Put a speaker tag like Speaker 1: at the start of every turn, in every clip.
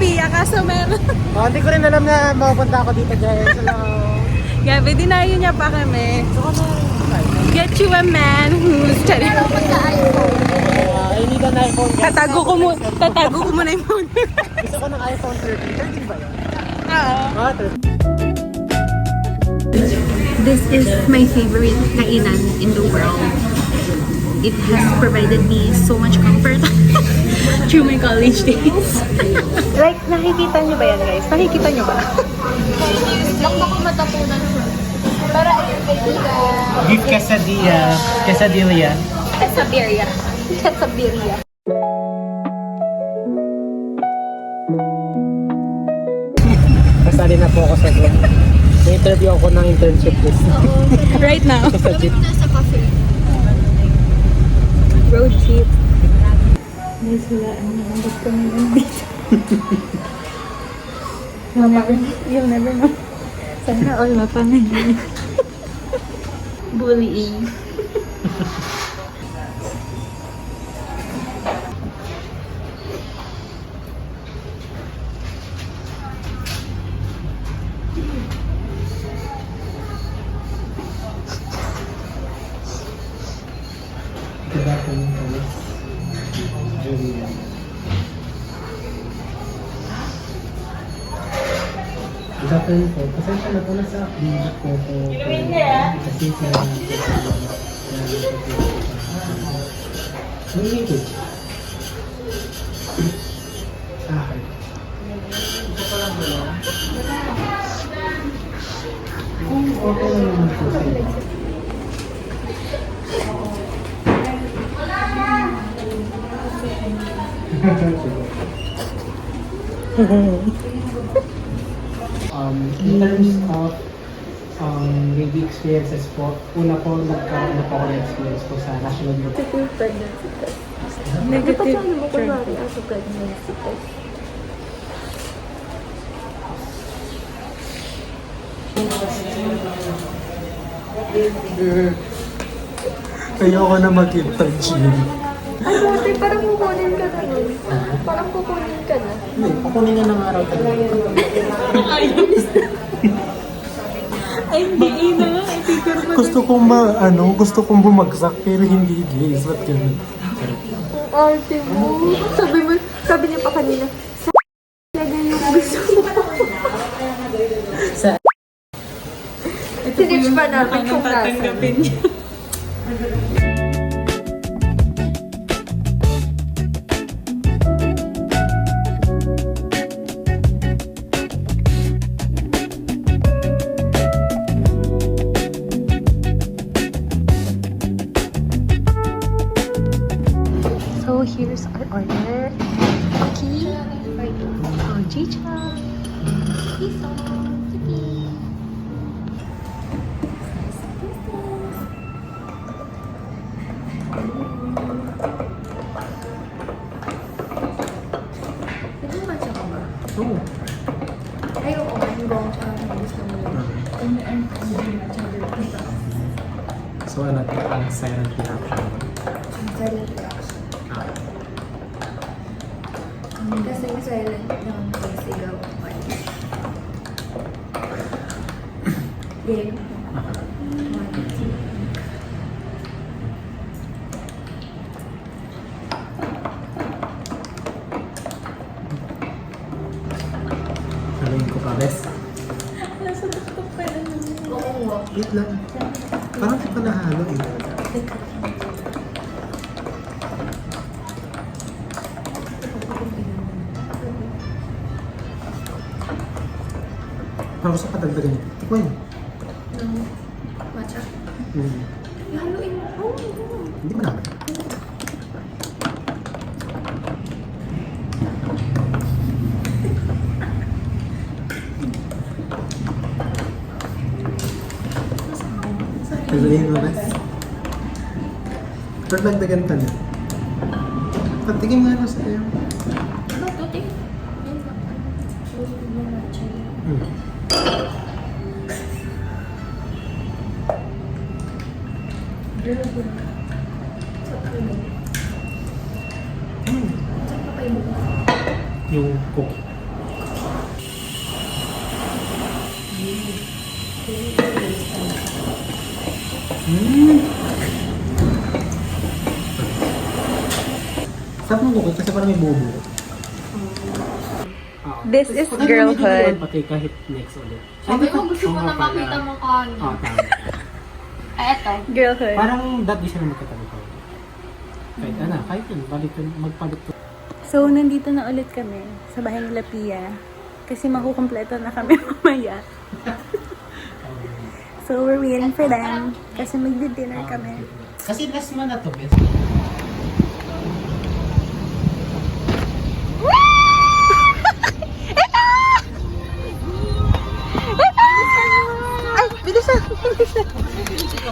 Speaker 1: Pia, kaso meron.
Speaker 2: Oh, hindi ko rin alam na mapupunta ako dito guys. Hello.
Speaker 1: Gabi, dinayo niya pa kami. Get you a man who's steady.
Speaker 2: I need an iPhone guys.
Speaker 1: Tatago ko muna yung phone.
Speaker 2: Gusto ko ng iPhone 13. 13 ba yun?
Speaker 1: Oo.
Speaker 2: Ah, 13.
Speaker 1: This is my favorite kainan in the world. It has provided me so much comfort through my college days. Like, nakikita nyo ba yan guys? Nakikita nyo ba?
Speaker 3: Lakma ko matapunan siya. Para ayun, kaibigan.
Speaker 2: Beef quesadilla. Quesadilla.
Speaker 3: Quesabiria. Quesabiria.
Speaker 2: Kasali na po ako sa vlog. May interview ako ng internship list.
Speaker 1: Right now.
Speaker 2: Sa jeep.
Speaker 3: Sa coffee.
Speaker 1: Road trip. Guys, wala. Nakambot kami ng dito. You'll never know. Sana all mapamili. Bullying.
Speaker 2: Diba po yung polis? Julia. Diba po yung polis? Pasensya na po nasa update po po. Kasi sa may linkage. Sa akin. Okay lang naman po sa'yo. In terms of maybe experiences po, una po nagkaroon na po ako ng experience po sa National Youth.
Speaker 3: Negative pregnancy test.
Speaker 1: Negative.
Speaker 3: Ano mo kunwari ako pregnancy test?
Speaker 2: Ayoko na mag-intergym.
Speaker 3: Ay, dati parang kukunin ka na nun. Parang kukunin ka na.
Speaker 2: Hindi, kukunin nga ng araw talaga.
Speaker 1: Ay, hindi na nga.
Speaker 2: Gusto kong bumagsak pero hindi guys. Ba't ganun?
Speaker 3: Ang arte mo. Sabi niya pa kanina, sa talaga yung gusto mo.
Speaker 2: Sa
Speaker 3: Sinitch pa namin kung nasa.
Speaker 1: tatanggapin niya.
Speaker 3: So here's our order. Okay. Oh, Chicha.
Speaker 2: Oo.
Speaker 3: Ay, oo. Ang gong siya. Gusto mo yun.
Speaker 2: So ano, ang silent reaction.
Speaker 3: Silent reaction. Kasi yung silent ng sigaw. Game.
Speaker 2: Sabihin ko pa, bes.
Speaker 1: Nasa tuktok pa na naman.
Speaker 3: Oo nga.
Speaker 2: Wait lang. Parang di pa nahalo eh. Parang gusto ka dagdagan ito. Tikman mo.
Speaker 3: Matcha. Haluin mo. Oo.
Speaker 2: Hindi ba naman? Sabihin mo, bes. Pero dagdagan pa na. Patigim nga na sa'yo.
Speaker 3: Ano, tuting?
Speaker 2: Yung cookie. Sarap ng cookie kasi parang may bubo.
Speaker 3: This is
Speaker 2: Pag
Speaker 3: girlhood.
Speaker 2: medyo yun, pati kahit next ulit.
Speaker 4: Sabi ko, gusto mo
Speaker 2: Oo
Speaker 4: na
Speaker 2: nga pala.
Speaker 4: makita mo kanya.
Speaker 2: Oo, tama.
Speaker 4: Ay, eto.
Speaker 3: Girlhood.
Speaker 2: Parang dati siya na magkatabi ko. Kahit yun, magpalit ko.
Speaker 3: So, nandito na ulit kami sa bahay nila Pia. Kasi makukumpleto na kami mamaya. So, we're waiting for them. Kasi magdi-dinner kami.
Speaker 2: Kasi last month na to, best.
Speaker 3: Ay, bilisan! Bilisan!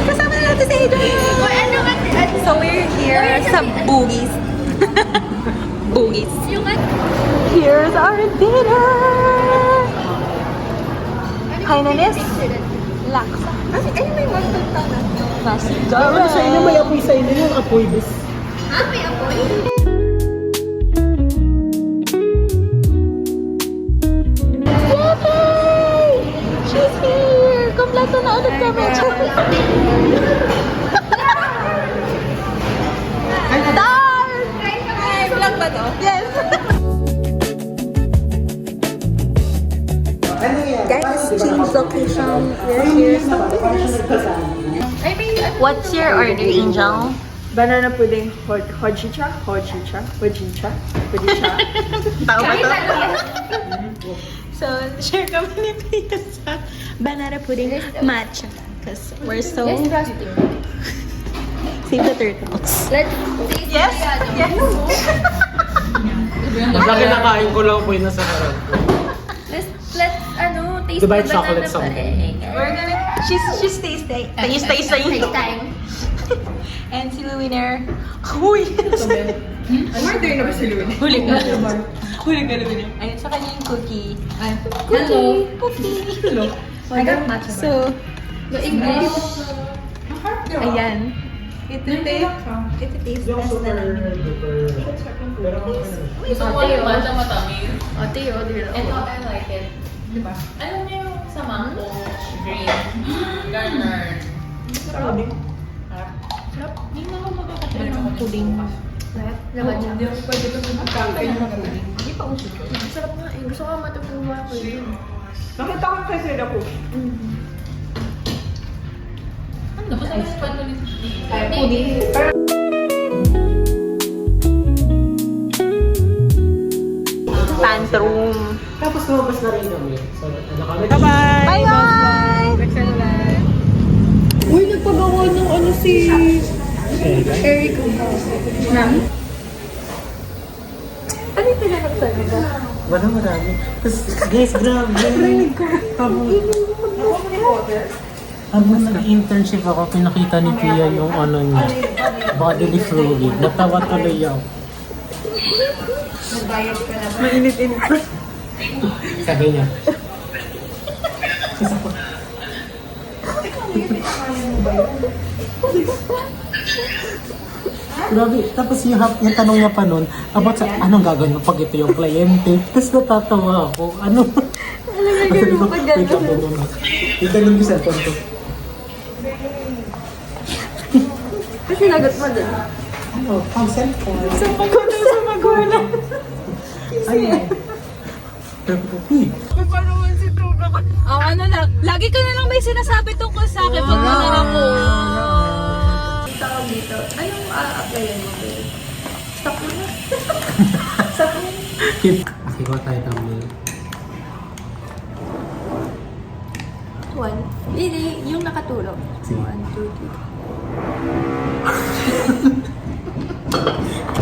Speaker 3: Kasama na natin si Adrian! So, we're here sa Boogies. Boogies. Here's our dinner! Hi, Nanis! Laksa. Ay, may mustard pa na. Nasi goreng.
Speaker 2: Sa inyo, may apoy sa inyo yung apoy, bes.
Speaker 4: May apoy?
Speaker 3: Yay! She's here! Kompleto na ulit kami. Darn! Ay, vlog ba to? Yes! Guys, change location. We're here sa What's your order, Angel?
Speaker 5: Banana pudding, hojicha.
Speaker 3: Tao ba to? So, share kami ni Pia sa banana pudding matcha. Because we're so... Save the turtles.
Speaker 4: Let's taste
Speaker 3: Yes? Yes!
Speaker 2: Lagi nakain ko lang po yun nasa harap.
Speaker 4: Let's taste
Speaker 2: Diba
Speaker 4: the
Speaker 2: it's chocolate
Speaker 4: banana
Speaker 2: something?
Speaker 4: pudding.
Speaker 3: We're gonna... She's tasting. Taste
Speaker 4: Taste time.
Speaker 3: And si Luwiner... Uy!
Speaker 5: Murder na ba si Luna?
Speaker 3: Huli ka. Huli ka, Luwiner. Ayun, sa kanya yung cookie.
Speaker 4: Hello.
Speaker 3: Cookie!
Speaker 4: I got matcha.
Speaker 3: So,
Speaker 4: The English.
Speaker 3: ayan. Ito taste test na lang.
Speaker 4: Gusto mo yung matcha matamis? Ate, yun. Ito, I like it. Diba? Alam niyo yung sa mango, green, garner. Sarap. Hindi na ako magkakasya ng pudding. Lahat? Hindi ako pwede ko ng pudding. Hindi pa uso ko. Sarap nga eh. Gusto ko matutuwa ko yun.
Speaker 5: Nakita ko kasi na po.
Speaker 4: Ano ba sa mga ulit? Pudding.
Speaker 3: Tantrum.
Speaker 2: Tapos lumabas na rin kami. So, kami?
Speaker 3: Bye bye!
Speaker 5: Uy, nagpagawa ng ano si Eric. Ano yung pinakasal ka?
Speaker 2: Wala marami. Tapos, guys, grabe. Habang nag-internship ako, pinakita ni Pia yung ano niya. Bodily fluid. Natawa tuloy ako.
Speaker 5: Mainit-init.
Speaker 2: Sabi niya. Grabe. Tapos yung tanong niya pa nun, about sa anong gagawin mo pag ito yung kliyente. Tapos natatawa ako. Ano? Sabi ko, wait lang, ganun. Yung ganun yung cellphone ko.
Speaker 5: Kasi nagot mo din.
Speaker 2: Ano? Pang cellphone.
Speaker 3: Sa magulang.
Speaker 2: Ayun. Sabi ko, hey.
Speaker 3: Oh, ano na, lagi ko na lang may sinasabi tungkol sa akin pag wala ako.
Speaker 5: Tawag dito. Anong a-applyan mo, babe? Stop mo na.
Speaker 2: Sige, tayo thumbnail.
Speaker 5: One. Hindi, yung nakatulog.
Speaker 2: Sige.
Speaker 5: 1, 2, 3.